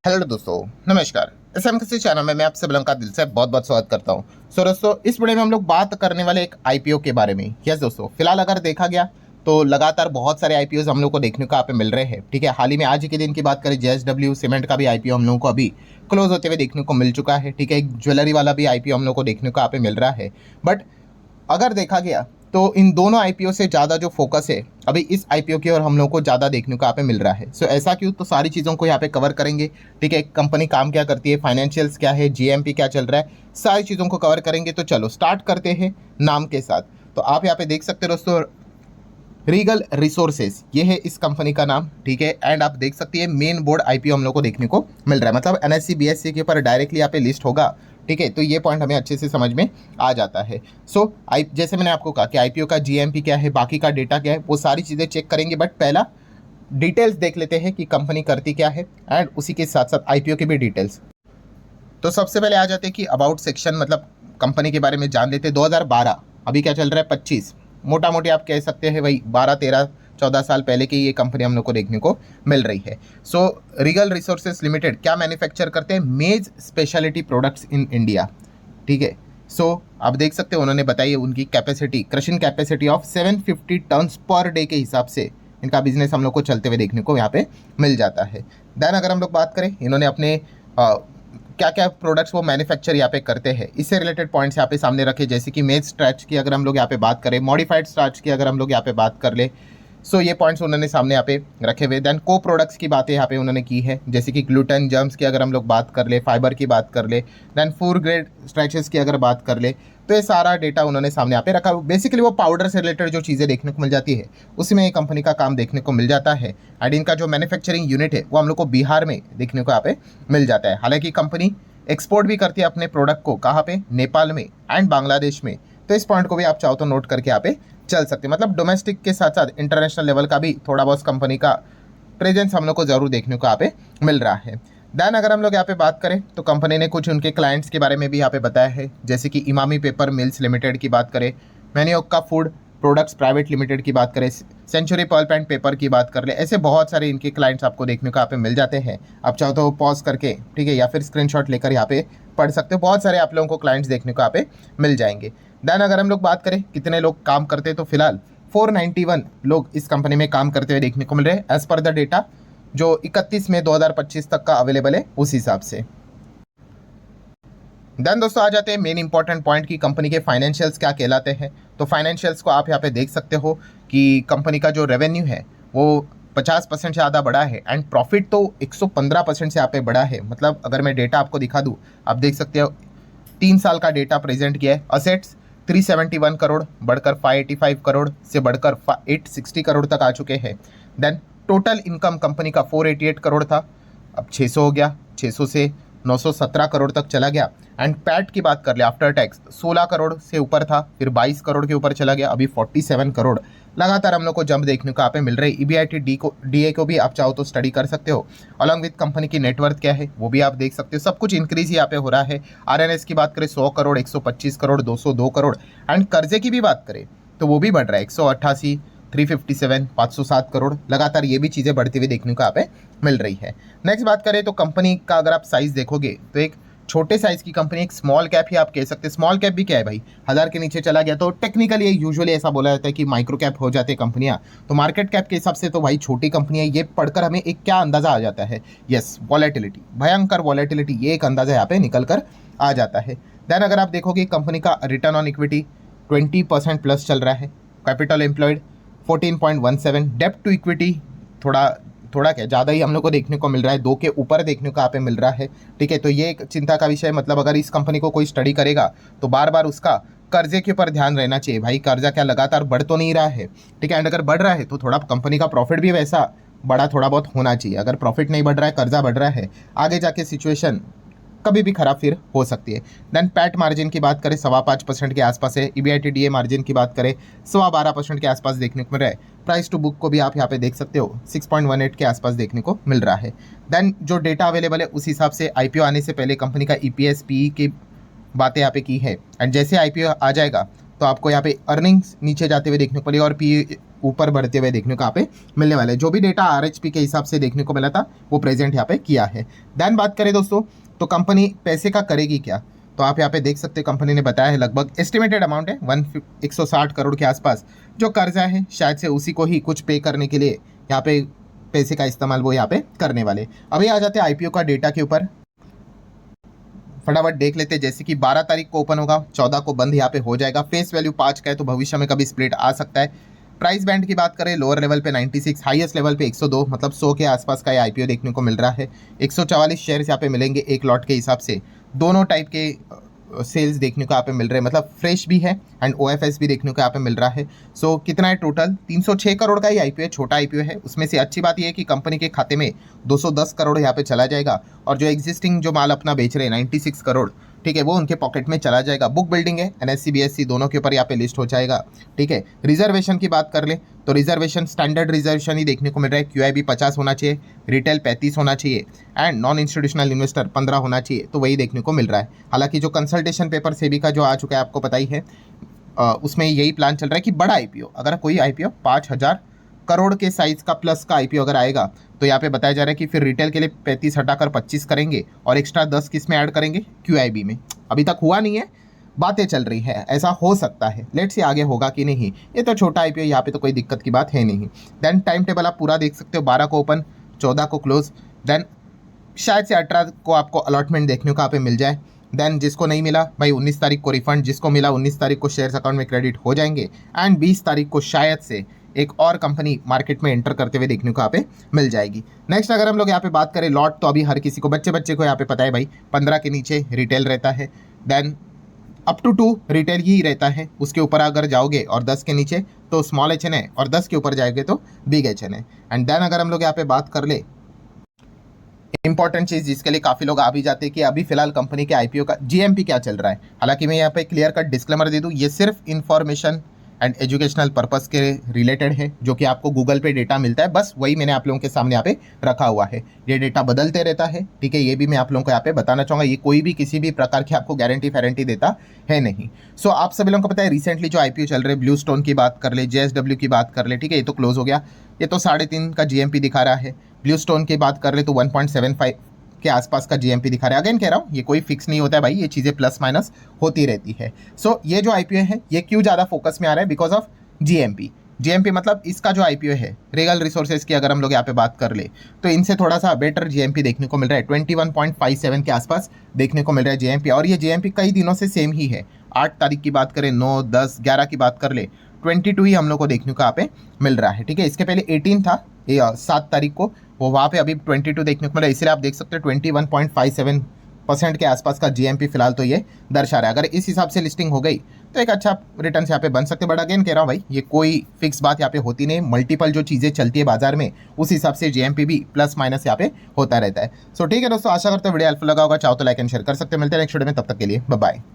Hello दोस्तों, नमस्कार। इस किसी चैनल में मैं आप सब लोगों का दिल से बहुत बहुत स्वागत करता हूं। दोस्तों, इस वीडियो में हम लोग बात करने वाले एक आईपीओ के बारे में। यस दोस्तों, फिलहाल अगर देखा गया तो लगातार बहुत सारे आईपीओ हम लोग को देखने को यहाँ पे मिल रहे हैं। ठीक है, हाल ही में आज के दिन की बात करें, जेएसडब्ल्यू सीमेंट का भी आईपीओ हम लोगों को अभी क्लोज होते हुए देखने को मिल चुका है। ठीक है, एक ज्वेलरी वाला भी आईपीओ हम लोग को देखने को यहाँ पे मिल रहा है। बट अगर देखा गया तो इन दोनों आईपीओ से ज़्यादा जो फोकस है अभी इस आईपीओ की ओर हम लोग को ज़्यादा देखने को यहाँ पे मिल रहा है। सो ऐसा क्यों, तो सारी चीज़ों को यहाँ पे कवर करेंगे। ठीक है, कंपनी काम क्या करती है, फाइनेंशियल्स क्या है, जीएमपी क्या चल रहा है, सारी चीज़ों को कवर करेंगे। तो चलो स्टार्ट करते हैं नाम के साथ। तो आप यहाँ पे देख सकते हो दोस्तों, रीगल रिसोर्सेज ये है इस कंपनी का नाम। ठीक है, एंड आप देख सकते हैं मेन बोर्ड आईपीओ हम लोग को देखने को मिल रहा है, मतलब एनएससी बीएससी के ऊपर डायरेक्टली यहाँ पे लिस्ट होगा। ठीक है, तो ये पॉइंट हमें अच्छे से समझ में आ जाता है। जैसे मैंने आपको कहा कि आईपीओ का जीएमपी क्या है, बाकी का डेटा क्या है, वो सारी चीज़ें चेक करेंगे। बट पहला डिटेल्स देख लेते हैं कि कंपनी करती क्या है, एंड उसी के साथ साथ आईपीओ की भी डिटेल्स। तो सबसे पहले आ जाते हैं कि अबाउट सेक्शन, मतलब कंपनी के बारे में जान लेते हैं। 2012, अभी क्या चल रहा है 25, मोटा मोटी आप कह सकते हैं भाई 12 13 14 साल पहले की ये कंपनी हम लोग को देखने को मिल रही है। सो रीगल रिसोर्सेज लिमिटेड क्या मैन्युफैक्चर करते हैं, मेज स्पेशलिटी प्रोडक्ट्स इन इंडिया। ठीक है, सो आप देख सकते हो उन्होंने बताई है उनकी capacity, crushing capacity of 750 tons per day के हिसाब से इनका बिजनेस हम लोग को चलते हुए देखने को यहाँ पे मिल जाता है। देन अगर हम लोग बात करें, इन्होंने अपने क्या क्या प्रोडक्ट्स वो मैन्युफैक्चर यहाँ पे करते हैं, इससे रिलेटेड पॉइंट्स यहाँ पे सामने रखे। जैसे कि मेज स्टार्च की अगर हम लोग यहाँ पे बात करें, मॉडिफाइड स्टार्च की अगर हम लोग यहाँ पे बात कर ले, सो ये पॉइंट्स उन्होंने सामने यहाँ पे रखे हुए। देन को प्रोडक्ट्स की बातें यहाँ पे उन्होंने की है, जैसे कि ग्लूटेन जर्म्स की अगर हम लोग बात कर ले, फाइबर की बात कर ले, देन फूड ग्रेड स्ट्रेचेस की अगर बात कर ले, तो ये सारा डेटा उन्होंने सामने यहाँ पे रखा। बेसिकली वो पाउडर से रिलेटेड जो चीज़ें देखने को मिल जाती है उसमें ये कंपनी का काम देखने को मिल जाता है। एंड इनका जो मैन्युफैक्चरिंग यूनिट है वो हम लोग को बिहार में देखने को यहाँ पे मिल जाता है। हालांकि कंपनी एक्सपोर्ट भी करती है अपने प्रोडक्ट को, कहाँ पे, नेपाल में एंड बांग्लादेश में। तो इस पॉइंट को भी आप चाहो तो नोट करके यहाँ पे चल सकते हैं। मतलब डोमेस्टिक के साथ साथ इंटरनेशनल लेवल का भी थोड़ा बहुत कंपनी का प्रेजेंस हम लोग को जरूर देखने को यहाँ पे मिल रहा है। देन अगर हम लोग यहाँ पे बात करें तो कंपनी ने कुछ उनके क्लाइंट्स के बारे में भी यहाँ पे बताया है, जैसे कि इमामी पेपर मिल्स लिमिटेड की बात करें, मैन्योक्का फूड प्रोडक्ट्स प्राइवेट लिमिटेड की बात करें, सेंचुरी पल्प एंड पेपर की बात कर ले, ऐसे बहुत सारे इनके क्लाइंट्स आपको देखने को यहाँ पे मिल जाते हैं। आप चाहो तो पॉज करके, ठीक है, या फिर स्क्रीनशॉट लेकर यहाँ पे पढ़ सकते हो। बहुत सारे आप लोगों को क्लाइंट्स देखने को यहाँ पे मिल जाएंगे। देन अगर हम लोग बात करें कितने लोग काम करते हैं, तो फिलहाल 491 लोग इस कंपनी में काम करते हुए देखने को मिल रहे हैं, एज पर द डेटा जो 31 मई 2025 तक का अवेलेबल है उस हिसाब से। देन दोस्तों आ जाते हैं मेन इंपॉर्टेंट पॉइंट की कंपनी के फाइनेंशियल्स क्या कहलाते हैं। तो फाइनेंशियल्स को आप यहाँ पे देख सकते हो कि कंपनी का जो रेवेन्यू है वो 50% से ज़्यादा बढ़ा है, एंड प्रॉफिट तो 115% से यहाँ पे बढ़ा है। मतलब अगर मैं डेटा आपको दिखा दूँ, आप देख सकते हो 3 साल का डेटा प्रेजेंट किया है। असेट्स 371 करोड़ बढ़कर 585 करोड़ से बढ़कर 860 करोड़ तक आ चुके हैं। देन टोटल इनकम कंपनी का 488 करोड़ था, अब 600 हो गया, 600 से 917 करोड़ तक चला गया। एंड पैट की बात कर ले, आफ्टर टैक्स 16 करोड़ से ऊपर था, फिर 22 करोड़ के ऊपर चला गया, अभी 47 करोड़। लगातार हम लोग को जंप देखने को यहाँ पे मिल रही है। ईबीआईटी डीए को भी आप चाहो तो स्टडी कर सकते हो। अलॉन्ग विद कंपनी की नेटवर्थ क्या है वो भी आप देख सकते हो। सब कुछ इंक्रीज यहाँ पे हो रहा है। आरएनएस की बात करें 100 करोड़, 125 करोड़, 202 करोड़। एंड कर्जे की भी बात करें तो वो भी बढ़ रहा है, 188, 357, 507 करोड़। लगातार ये भी चीज़ें बढ़ती हुई देखने को यहाँ पे मिल रही है। नेक्स्ट बात करें तो कंपनी का अगर आप साइज़ देखोगे तो एक छोटे साइज की कंपनी, एक स्मॉल कैप ही आप कह सकते हैं। स्मॉल कैप भी क्या है भाई, 1000 के नीचे चला गया तो टेक्निकली यूजुअली ऐसा बोला जाता है कि माइक्रो कैप हो जाते हैं कंपनियां। तो मार्केट कैप के हिसाब से तो भाई छोटी कंपनियां, ये पढ़कर हमें एक क्या अंदाजा आ जाता है, यस, वॉलेटिलिटी, भयंकर वॉलेटिलिटी, ये एक अंदाजा यहाँ पे निकल कर आ जाता है। देन अगर आप देखोगे कंपनी का रिटर्न ऑन इक्विटी 20% प्लस चल रहा है, कैपिटल एम्प्लॉयड 14.17, डेप्ट टू इक्विटी थोड़ा क्या ज़्यादा ही हम लोग को देखने को मिल रहा है, 2 के ऊपर देखने को यहाँ पे मिल रहा है। ठीक है, तो ये एक चिंता का विषय है। मतलब अगर इस कंपनी को कोई स्टडी करेगा तो बार बार उसका कर्जे के ऊपर ध्यान रहना चाहिए। भाई कर्जा क्या लगातार बढ़ तो नहीं रहा है, ठीक है, एंड अगर बढ़ रहा है तो थोड़ा कंपनी का प्रॉफिट भी वैसा बड़ा थोड़ा बहुत होना चाहिए। अगर प्रॉफिट नहीं बढ़ रहा है, कर्जा बढ़ रहा है, आगे जाके सिचुएशन कभी भी खराब फिर हो सकती है। देन पैट मार्जिन की बात करें 5.25% के आसपास है। ईबीआईटी डीए मार्जिन की बात करें 12.25% के आसपास देखने को मिल रहा है। प्राइस टू बुक को भी आप यहाँ पे देख सकते हो 6.18 के आसपास देखने को मिल रहा है। देन जो डेटा अवेलेबल है उस हिसाब से आईपीओ आने से पहले कंपनी का ईपीएस पीई की बातें यहाँ पे की है, एंड जैसे आईपीओ आ जाएगा तो आपको यहाँ पे अर्निंग्स नीचे जाते हुए देखने को मिलेगा और पी ऊपर बढ़ते हुए देखने को यहाँ पे मिलने वाले। जो भी डेटा RHP के हिसाब से देखने को मिला था वो प्रेजेंट यहाँ पे किया है। देन बात करें दोस्तों तो कंपनी पैसे का करेगी क्या, तो आप यहाँ पे देख सकते हैं कंपनी ने बताया है लगभग एस्टिमेटेड अमाउंट है 160 करोड़ के आसपास जो कर्जा है, शायद से उसी को ही कुछ पे करने के लिए यहाँ पे पैसे का इस्तेमाल वो यहाँ पे करने वाले। अभी आ जाते हैं IPO का डेटा के ऊपर, फटाफट देख लेते हैं। जैसे कि 12 तारीख को ओपन होगा, 14 को बंद यहाँ पे हो जाएगा। फेस वैल्यू 5 का है तो भविष्य में कभी स्प्लिट आ सकता है। प्राइस बैंड की बात करें, लोअर लेवल पे 96, हाईएस्ट लेवल पे 102, मतलब 100 के आसपास का ये IPO देखने को मिल रहा है। 144 शेयर्स यहाँ पे मिलेंगे एक लॉट के हिसाब से। दोनों टाइप के सेल्स देखने को यहाँ पे मिल रहे हैं, मतलब फ्रेश भी है एंड OFS भी देखने को यहाँ पे मिल रहा है। सो कितना है टोटल, 306 करोड़ का ही IPO है, छोटा IPO है। उसमें से अच्छी बात यह है कि कंपनी के खाते में 210 करोड़ यहाँ पे चला जाएगा और जो एग्जिस्टिंग जो माल अपना बेच रहे हैं 96 करोड़, ठीक है, वो उनके पॉकेट में चला जाएगा। बुक बिल्डिंग है, NSE BSE दोनों के ऊपर यहाँ पे लिस्ट हो जाएगा, ठीक है। रिजर्वेशन की बात कर ले तो रिजर्वेशन स्टैंडर्ड रिजर्वेशन ही देखने को मिल रहा है। QIB 50 होना चाहिए, रिटेल 35 होना चाहिए एंड नॉन इंस्टीट्यूशनल इन्वेस्टर 15 होना चाहिए, तो वही देखने को मिल रहा है। हालांकि जो कंसल्टेशन पेपर सेबी का जो आ चुका है आपको पता ही है, उसमें यही प्लान चल रहा है कि बड़ा IPO, अगर कोई IPO 5000 करोड़ के साइज का प्लस का IPO अगर आएगा तो यहाँ पे बताया जा रहा है कि फिर रिटेल के लिए 35 हटाकर 25 करेंगे और एक्स्ट्रा 10 किस में ऐड करेंगे, QIB में। अभी तक हुआ नहीं है, बातें चल रही है, ऐसा हो सकता है, लेट्स सी आगे होगा कि नहीं। ये तो छोटा IPO, यहाँ पे तो कोई दिक्कत की बात है नहीं। देन टाइम टेबल आप पूरा देख सकते हो, 12 को ओपन, 14 को क्लोज, देन शायद से 18 को आपको अलॉटमेंट देखने को यहाँ पे मिल जाए। देन जिसको नहीं मिला भाई 19 तारीख को रिफंड, जिसको मिला 19 तारीख को शेयर्स अकाउंट में क्रेडिट हो जाएंगे एंड 20 तारीख को शायद से एक और कंपनी मार्केट में एंटर करते हुए देखने को यहाँ पे मिल जाएगी। नेक्स्ट अगर हम लोग यहाँ पे बात करें लॉट, तो अभी हर किसी को, बच्चे को यहाँ पे पता है भाई 15 के नीचे रिटेल रहता है, देन अप टू 2 रिटेल ही रहता है। उसके ऊपर अगर जाओगे और 10 के नीचे तो स्मॉल HN है और 10 के ऊपर जाओगे तो बिग HN है। एंड देन अगर हम लोग यहाँ पे बात कर ले इंपॉर्टेंट चीज जिसके लिए काफी लोग आ भी जाते हैं कि अभी फिलहाल कंपनी के IPO का GMP क्या चल रहा है। हालांकि मैं यहाँ पे क्लियर कट डिस्क्लेमर दे दूं, ये सिर्फ इंफॉर्मेशन एंड एजुकेशनल पर्पस के रिलेटेड है, जो कि आपको गूगल पे डेटा मिलता है, बस वही मैंने आप लोगों के सामने यहाँ पे रखा हुआ है। ये डेटा बदलते रहता है, ठीक है, ये भी मैं आप लोगों को यहाँ पे बताना चाहूँगा। ये कोई भी किसी भी प्रकार की आपको गारंटी देता है नहीं। सो आप सभी लोगों को पता है रिसेंटली जो IPO चल रहे, ब्लू स्टोन की बात कर ले, JSW की बात कर ले, ठीक है, ये तो क्लोज हो गया, ये तो 3.5 का GMP दिखा रहा है। ब्लू स्टोन की बात कर ले तो 1.75 के आसपास का GMP दिखा रहा है। अगेन कह रहा हूँ ये कोई फिक्स नहीं होता है भाई, ये चीज़ें प्लस माइनस होती रहती है। सो ये जो IPO है ये क्यों ज़्यादा फोकस में आ रहा है, बिकॉज ऑफ GMP मतलब इसका जो IPO है रेगल रिसोर्सेज की अगर हम लोग यहाँ पे बात कर ले तो इनसे थोड़ा सा बेटर GMP देखने को मिल रहा है। 21.57 के आसपास देखने को मिल रहा है GMP, और ये GMP कई दिनों से सेम ही है। 8 तारीख की बात करें, 9, 10, 11 की बात कर ले, 22 ही हम लोग को देखने को यहाँ पे मिल रहा है, ठीक है। इसके पहले 18 था, 7 तारीख को, वो वहाँ पे अभी 22 देखने को मिला, इसलिए आप देख सकते हैं 21.57% के आसपास का GMP फिलहाल तो ये दर्शा रहा है। अगर इस हिसाब से लिस्टिंग हो गई तो एक अच्छा रिटर्न यहाँ पे बन सकते, बट अगेन कह रहा हूँ भाई ये कोई फिक्स बात यहाँ पे होती नहीं, मल्टीपल जो चीज़ें चलती है बाजार में उस हिसाब से GMP भी प्लस माइनस यहाँ पे होता रहता है। सो ठीक है दोस्तों, आशा करते हैं वीडियो हेल्पफुल लगा होगा, चाहो तो लाइक एंड शेयर कर सकते हैं। मिलते हैं नेक्स्ट वीडियो में, तब तक के लिए बाय बाय।